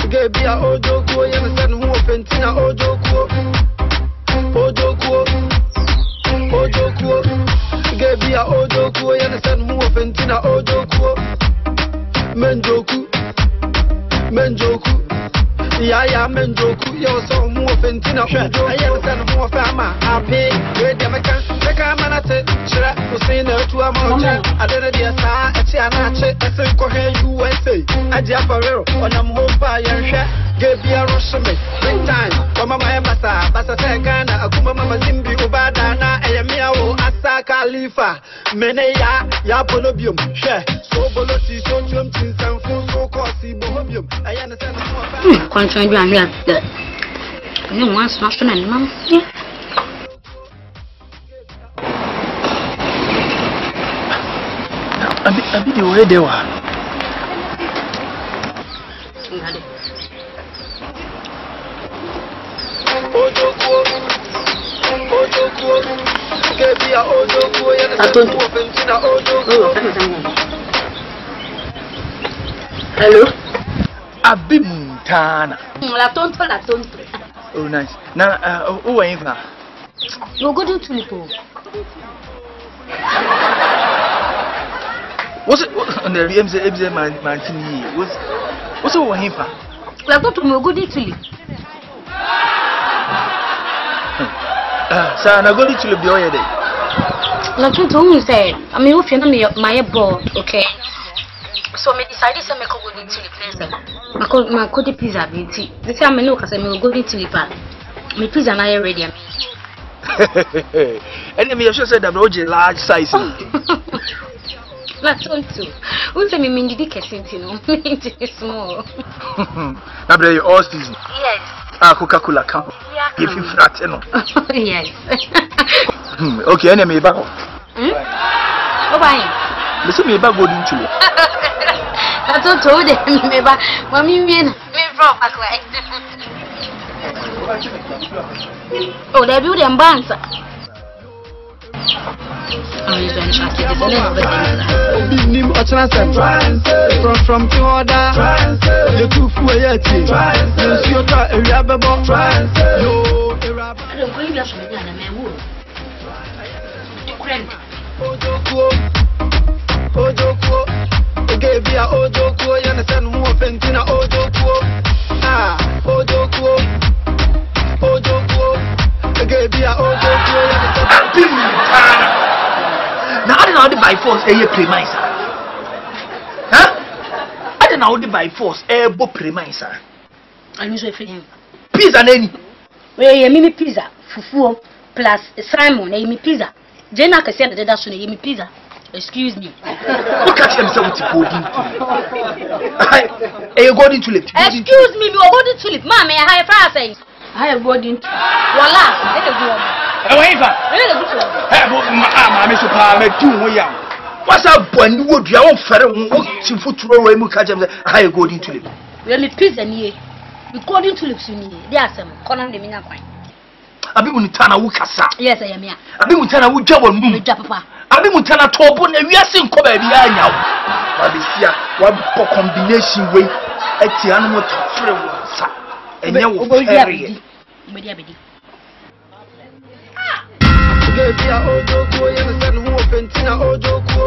Gebia Ojoku, and send who Pentina Ojoku. Ojoku. Gebia Ojoku, and send who Pentina Ojoku. Menjoku. Yaya Menjoku, your son who Pentina Ojoku. I understand who Fama. I pay, where the Mekanate, Shira, Hussein to a mountain. I didn't hear Sa, a Chianache, a Senko USA. I Diaparero, on a mobile and share. Gebia Roshame, big time. Mama Masa, Basa Gana, Akuma Zimbi, Ubadana, Ayamiao, Asa Khalifa, Meneya, Yapolobium, share. So Boloti, so Chumchins and Fuso Corsi, Bohobium. I understand. Contrary, I have that. You want smashing and mum? I be the way they were. Hello? Abimuntana. La tonto. Oh, nice. Now, who are you? You go to Tulipo. What's it on the MZ Martini? What's over him? La tonto me go to Tulip. Sir, I go to Tulip the other day. La tonto said, I mean, if you're my board, okay? So me decided to make a go to Tulip. My code pizza beauty. The time I know because I'm going to Tulip. My pizza now ready. And me sure said that I'm large size. La tonto. Who say me mean the kissing, no? Me small. Now you all season. Yes. Coca-Cola camp. If you flat, no. Yes. Okay, enemy back. Oh, bye. Listen, me back going to you. I told them, me back. Mommy, me from back. Oh, they build them bands. I'm even interested in the From Florida, the two Fuyati, you try a rabble, I don't believe you're from the man. Ojoku, Gebia Ojoku, you understand who Pentina Ojoku. Ojoku, Gebia Ojoku, now I don't know by force a premise. Huh? I don't know by force a book premise. I'm usually for him. Pizza, any. Where you mean pizza, fufu plus Simon, a me pizza. Jenna can say that that's when you me pizza. Excuse me. Look at himself with golden tulip. A golden tulip. Excuse me, you are golden tulip. Mamma, I have a price. I have golden tulip. Voila, let us go. What's up, when you would your own fellow to foot away Mukajam? I go into it. Let me pizza near. You golden tulips in me. There are some corner the mina quine. I've been with Tana Wukasa. Yes, I am here. I've been with Tana Wujab and Moon. Papa. I've been with Tana Tobon and we are seeing Kobe behind now. But this year, one combination way at the animal to and you will carry. Gebia Ojoku, you understand who Pentina Ojoku.